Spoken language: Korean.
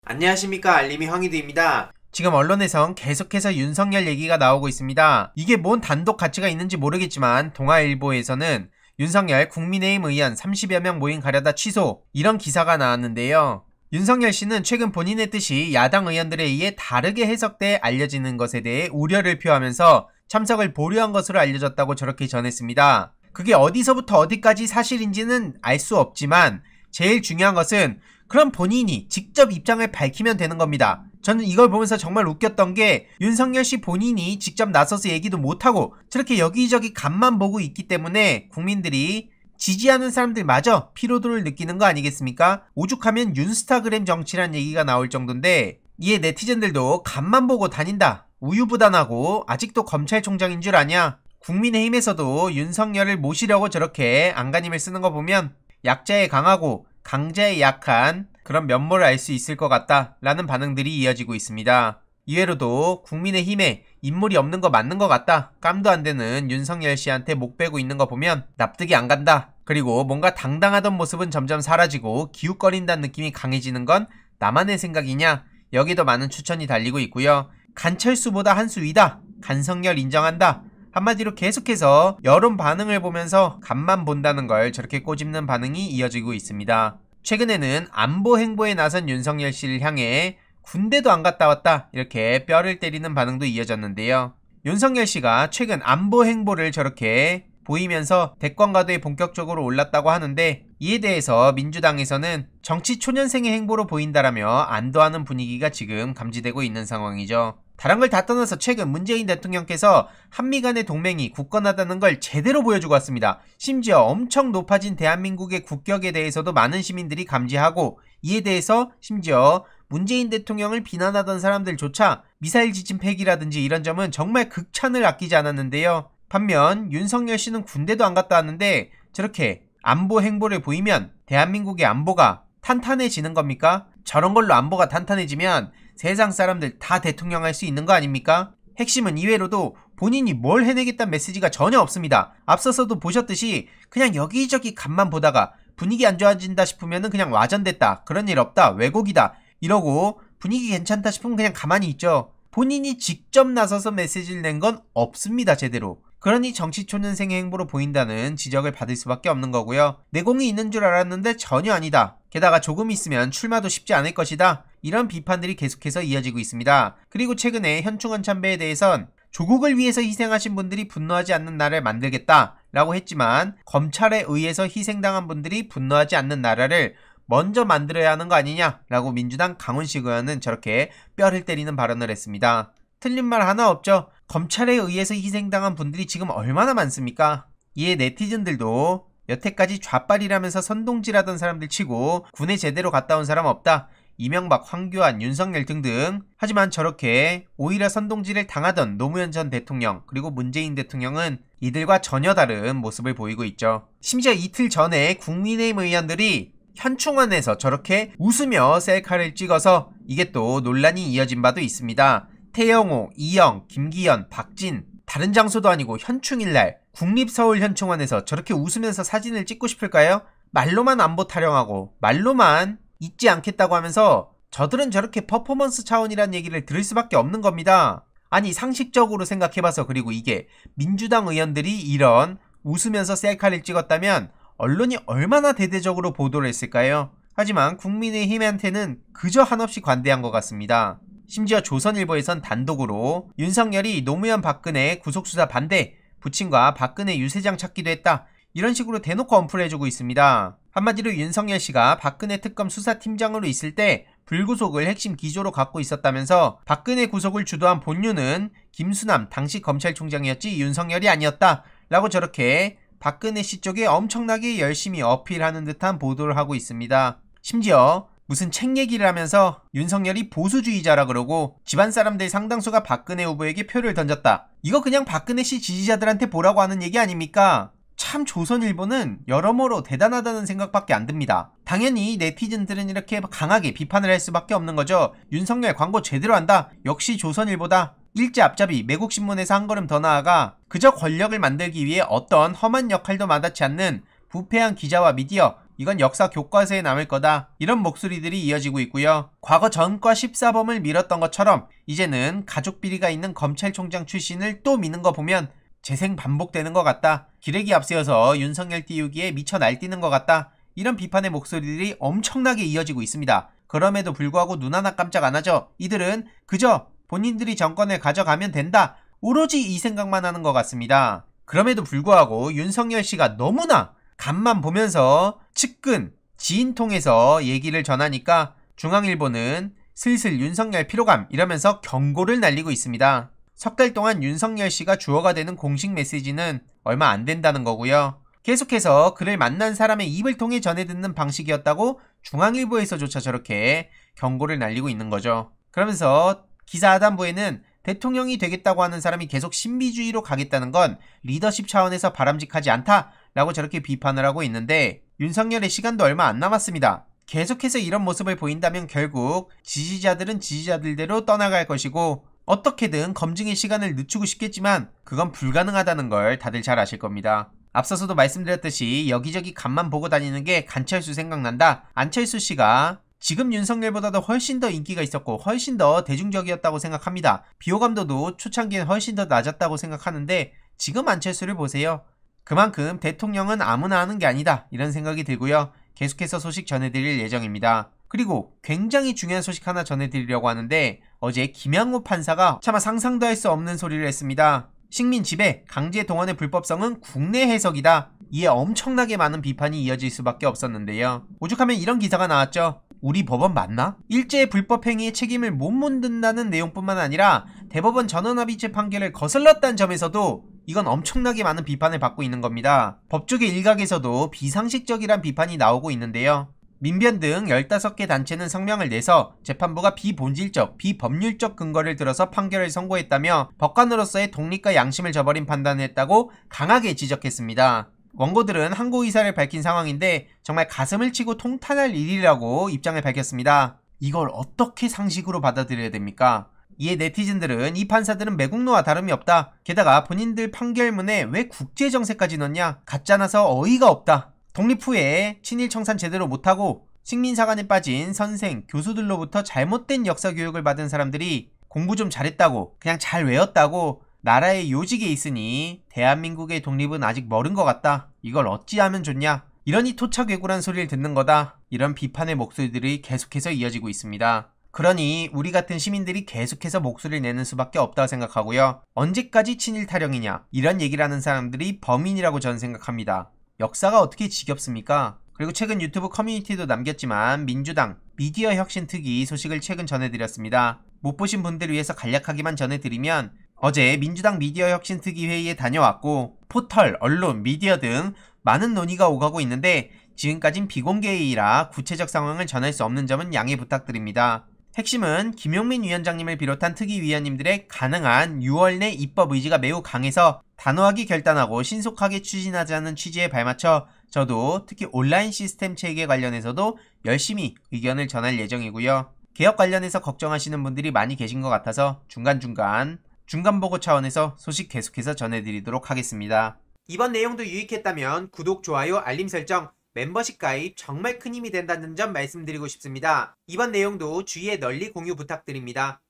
안녕하십니까, 알림이 황희두입니다. 지금 언론에선 계속해서 윤석열 얘기가 나오고 있습니다. 이게 뭔 단독 가치가 있는지 모르겠지만 동아일보에서는 윤석열 국민의힘 의원 30여 명 모임 가려다 취소, 이런 기사가 나왔는데요. 윤석열 씨는 최근 본인의 뜻이 야당 의원들에 의해 다르게 해석돼 알려지는 것에 대해 우려를 표하면서 참석을 보류한 것으로 알려졌다고 저렇게 전했습니다. 그게 어디서부터 어디까지 사실인지는 알 수 없지만 제일 중요한 것은 그럼 본인이 직접 입장을 밝히면 되는 겁니다. 저는 이걸 보면서 정말 웃겼던 게 윤석열 씨 본인이 직접 나서서 얘기도 못하고 저렇게 여기저기 간만 보고 있기 때문에 국민들이 지지하는 사람들마저 피로도를 느끼는 거 아니겠습니까? 오죽하면 윤스타그램 정치란 얘기가 나올 정도인데, 이에 네티즌들도 간만 보고 다닌다, 우유부단하고 아직도 검찰총장인 줄 아냐, 국민의힘에서도 윤석열을 모시려고 저렇게 안간힘을 쓰는 거 보면 약자에 강하고 강자에 약한 그런 면모를 알 수 있을 것 같다 라는 반응들이 이어지고 있습니다. 이외로도 국민의힘에 인물이 없는 거 맞는 것 같다, 깜도 안 되는 윤석열 씨한테 목 베고 있는 거 보면 납득이 안 간다, 그리고 뭔가 당당하던 모습은 점점 사라지고 기웃거린다는 느낌이 강해지는 건 나만의 생각이냐, 여기도 많은 추천이 달리고 있고요. 간철수보다 한 수 위다, 간석열 인정한다, 한마디로 계속해서 여론 반응을 보면서 간만 본다는 걸 저렇게 꼬집는 반응이 이어지고 있습니다. 최근에는 안보 행보에 나선 윤석열 씨를 향해 군대도 안 갔다 왔다, 이렇게 뼈를 때리는 반응도 이어졌는데요. 윤석열 씨가 최근 안보 행보를 저렇게 보이면서 대권가도에 본격적으로 올랐다고 하는데, 이에 대해서 민주당에서는 정치 초년생의 행보로 보인다라며 안도하는 분위기가 지금 감지되고 있는 상황이죠. 다른 걸 다 떠나서 최근 문재인 대통령께서 한미 간의 동맹이 굳건하다는 걸 제대로 보여주고 왔습니다. 심지어 엄청 높아진 대한민국의 국격에 대해서도 많은 시민들이 감지하고, 이에 대해서 심지어 문재인 대통령을 비난하던 사람들조차 미사일 지침 폐기라든지 이런 점은 정말 극찬을 아끼지 않았는데요. 반면 윤석열 씨는 군대도 안 갔다 왔는데 저렇게 안보 행보를 보이면 대한민국의 안보가 탄탄해지는 겁니까? 저런 걸로 안보가 탄탄해지면 세상 사람들 다 대통령 할 수 있는 거 아닙니까? 핵심은 이외로도 본인이 뭘 해내겠다는 메시지가 전혀 없습니다. 앞서서도 보셨듯이 그냥 여기저기 간만 보다가 분위기 안 좋아진다 싶으면 그냥 와전됐다, 그런 일 없다, 왜곡이다 이러고 분위기 괜찮다 싶으면 그냥 가만히 있죠. 본인이 직접 나서서 메시지를 낸 건 없습니다, 제대로. 그러니 정치초년생의 행보로 보인다는 지적을 받을 수밖에 없는 거고요. 내공이 있는 줄 알았는데 전혀 아니다, 게다가 조금 있으면 출마도 쉽지 않을 것이다, 이런 비판들이 계속해서 이어지고 있습니다. 그리고 최근에 현충원 참배에 대해선 조국을 위해서 희생하신 분들이 분노하지 않는 나라를 만들겠다 라고 했지만, 검찰에 의해서 희생당한 분들이 분노하지 않는 나라를 먼저 만들어야 하는 거 아니냐 라고 민주당 강훈식 의원은 저렇게 뼈를 때리는 발언을 했습니다. 틀린 말 하나 없죠. 검찰에 의해서 희생당한 분들이 지금 얼마나 많습니까? 이에 네티즌들도 여태까지 좌빨이라면서 선동질하던 사람들 치고 군에 제대로 갔다 온 사람 없다, 이명박, 황교안, 윤석열 등등. 하지만 저렇게 오히려 선동질을 당하던 노무현 전 대통령 그리고 문재인 대통령은 이들과 전혀 다른 모습을 보이고 있죠. 심지어 이틀 전에 국민의힘 의원들이 현충원에서 저렇게 웃으며 셀카를 찍어서 이게 또 논란이 이어진 바도 있습니다. 태영호, 이영, 김기현, 박진, 다른 장소도 아니고 현충일날 국립서울현충원에서 저렇게 웃으면서 사진을 찍고 싶을까요? 말로만 안보 타령하고 말로만 잊지 않겠다고 하면서 저들은 저렇게 퍼포먼스 차원이란 얘기를 들을 수밖에 없는 겁니다. 아니, 상식적으로 생각해봐서, 그리고 이게 민주당 의원들이 이런 웃으면서 셀카를 찍었다면 언론이 얼마나 대대적으로 보도를 했을까요? 하지만 국민의힘한테는 그저 한없이 관대한 것 같습니다. 심지어 조선일보에선 단독으로 윤석열이 노무현 박근혜 구속수사 반대, 부친과 박근혜 유세장 찾기도 했다, 이런 식으로 대놓고 언플해주고 있습니다. 한마디로 윤석열 씨가 박근혜 특검 수사팀장으로 있을 때 불구속을 핵심 기조로 갖고 있었다면서 박근혜 구속을 주도한 본류는 김수남 당시 검찰총장이었지 윤석열이 아니었다 라고 저렇게 박근혜 씨 쪽에 엄청나게 열심히 어필하는 듯한 보도를 하고 있습니다. 심지어 무슨 책 얘기를 하면서 윤석열이 보수주의자라 그러고 집안 사람들 상당수가 박근혜 후보에게 표를 던졌다, 이거 그냥 박근혜 씨 지지자들한테 보라고 하는 얘기 아닙니까? 참 조선일보는 여러모로 대단하다는 생각밖에 안 듭니다. 당연히 네티즌들은 이렇게 강하게 비판을 할 수밖에 없는 거죠. 윤석열 광고 제대로 한다, 역시 조선일보다. 일제 앞잡이 매국신문에서 한 걸음 더 나아가 그저 권력을 만들기 위해 어떤 험한 역할도 마다치 않는 부패한 기자와 미디어, 이건 역사 교과서에 남을 거다. 이런 목소리들이 이어지고 있고요. 과거 전과 14범을 밀었던 것처럼 이제는 가족 비리가 있는 검찰총장 출신을 또 미는 거 보면 재생 반복되는 것 같다. 기레기 앞세워서 윤석열 띄우기에 미쳐 날뛰는 것 같다. 이런 비판의 목소리들이 엄청나게 이어지고 있습니다. 그럼에도 불구하고 눈 하나 깜짝 안 하죠. 이들은 그저 본인들이 정권을 가져가면 된다. 오로지 이 생각만 하는 것 같습니다. 그럼에도 불구하고 윤석열 씨가 너무나 간만 보면서 측근, 지인 통해서 얘기를 전하니까 중앙일보는 슬슬 윤석열 피로감 이러면서 경고를 날리고 있습니다. 석 달 동안 윤석열 씨가 주어가 되는 공식 메시지는 얼마 안 된다는 거고요. 계속해서 그를 만난 사람의 입을 통해 전해 듣는 방식이었다고 중앙일보에서조차 저렇게 경고를 날리고 있는 거죠. 그러면서 기사 하단부에는 대통령이 되겠다고 하는 사람이 계속 신비주의로 가겠다는 건 리더십 차원에서 바람직하지 않다라고 저렇게 비판을 하고 있는데 윤석열의 시간도 얼마 안 남았습니다. 계속해서 이런 모습을 보인다면 결국 지지자들은 지지자들대로 떠나갈 것이고 어떻게든 검증의 시간을 늦추고 싶겠지만 그건 불가능하다는 걸 다들 잘 아실 겁니다. 앞서서도 말씀드렸듯이 여기저기 간만 보고 다니는 게 간철수 생각난다. 안철수 씨가 지금 윤석열보다도 훨씬 더 인기가 있었고 훨씬 더 대중적이었다고 생각합니다. 비호감도도 초창기엔 훨씬 더 낮았다고 생각하는데 지금 안철수를 보세요. 그만큼 대통령은 아무나 하는 게 아니다. 이런 생각이 들고요. 계속해서 소식 전해드릴 예정입니다. 그리고 굉장히 중요한 소식 하나 전해드리려고 하는데 어제 김양호 판사가 차마 상상도 할 수 없는 소리를 했습니다. 식민 지배, 강제 동원의 불법성은 국내 해석이다. 이에 엄청나게 많은 비판이 이어질 수밖에 없었는데요. 오죽하면 이런 기사가 나왔죠. 우리 법원 맞나? 일제의 불법 행위의 책임을 못 묻는다는 내용뿐만 아니라 대법원 전원합의체 판결을 거슬렀다는 점에서도 이건 엄청나게 많은 비판을 받고 있는 겁니다. 법조계 일각에서도 비상식적이란 비판이 나오고 있는데요. 민변 등 15개 단체는 성명을 내서 재판부가 비본질적, 비법률적 근거를 들어서 판결을 선고했다며 법관으로서의 독립과 양심을 저버린 판단을 했다고 강하게 지적했습니다. 원고들은 항고 의사를 밝힌 상황인데 정말 가슴을 치고 통탄할 일이라고 입장을 밝혔습니다. 이걸 어떻게 상식으로 받아들여야 됩니까? 이에 네티즌들은 이 판사들은 매국노와 다름이 없다. 게다가 본인들 판결문에 왜 국제정세까지 넣냐? 가짜나서 어이가 없다. 독립 후에 친일 청산 제대로 못하고 식민사관에 빠진 선생, 교수들로부터 잘못된 역사교육을 받은 사람들이 공부 좀 잘했다고, 그냥 잘 외웠다고 나라의 요직에 있으니 대한민국의 독립은 아직 멀은 것 같다. 이걸 어찌하면 좋냐? 이러니 토착외구란 소리를 듣는 거다. 이런 비판의 목소리들이 계속해서 이어지고 있습니다. 그러니 우리 같은 시민들이 계속해서 목소리를 내는 수밖에 없다고 생각하고요. 언제까지 친일 타령이냐? 이런 얘기를 하는 사람들이 범인이라고 저는 생각합니다. 역사가 어떻게 지겹습니까? 그리고 최근 유튜브 커뮤니티도 남겼지만 민주당 미디어 혁신 특위 소식을 최근 전해드렸습니다. 못 보신 분들을 위해서 간략하게만 전해드리면 어제 민주당 미디어 혁신 특위 회의에 다녀왔고 포털, 언론, 미디어 등 많은 논의가 오가고 있는데 지금까진 비공개 회의라 구체적 상황을 전할 수 없는 점은 양해 부탁드립니다. 핵심은 김용민 위원장님을 비롯한 특위위원님들의 가능한 6월 내 입법 의지가 매우 강해서 단호하게 결단하고 신속하게 추진하자는 취지에 발맞춰 저도 특히 온라인 시스템 체계 관련해서도 열심히 의견을 전할 예정이고요. 개혁 관련해서 걱정하시는 분들이 많이 계신 것 같아서 중간보고 차원에서 소식 계속해서 전해드리도록 하겠습니다. 이번 내용도 유익했다면 구독, 좋아요, 알림 설정, 멤버십 가입 정말 큰 힘이 된다는 점 말씀드리고 싶습니다. 이번 내용도 주위에 널리 공유 부탁드립니다.